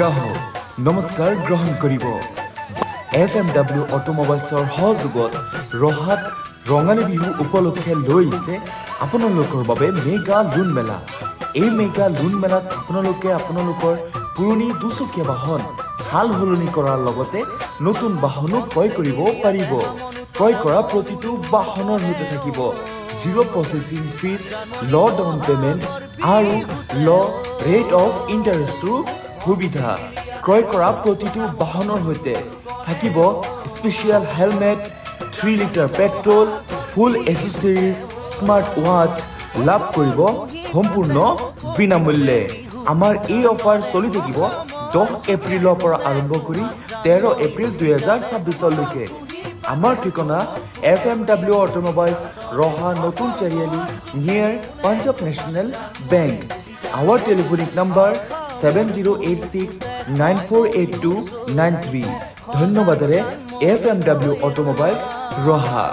গ্ৰাহক নমস্কাৰ গ্ৰহণ কৰিব। FMW অটোমোবাইলছৰ সহযোগত ৰহাত ৰঙালী বিহু উপলক্ষে লৈ আহিছে আপোনালোকৰ বাবে মেগা লোন মেলা। এই মেগা লোন মেলাত আপোনালোকৰ পুৰণি দুচকীয়া বাহন হাল সলনি কৰাৰ লগতে নতুন বাহনো ক্ৰয় কৰিব পাৰিব। ক্ৰয় কৰা প্ৰতিটো বাহনৰ সৈতে থাকিব 0 প্ৰচেছিং ফিজ, ল ডাউন পেমেণ্ট আৰু ল ৰেট অফ ইণ্টাৰেষ্টৰ সুবিধা। ক্ৰয় কৰা প্ৰতিটো বাহনৰ সৈতে থাকিব স্পেচিয়েল হেলমেট, 3 লিটাৰ পেট্ৰল, ফুল এচেছৰিজ, স্মাৰ্ট ৱাচ লাভ কৰিব সম্পূৰ্ণ বিনামূল্যে। আমাৰ এই অফাৰ চলি থাকিব 10 এপ্ৰিলৰ পৰা আৰম্ভ কৰি 13 এপ্ৰিল 2026লৈকে। আমাৰ ঠিকনা FMW অটোমোবাইলছ, ৰহা নতুন চাৰিআলি near Punjab national bank. Our telephonic number 7086948293। ধন্যবাদেৰে FMW অটোমোবাইলছ, ৰহা।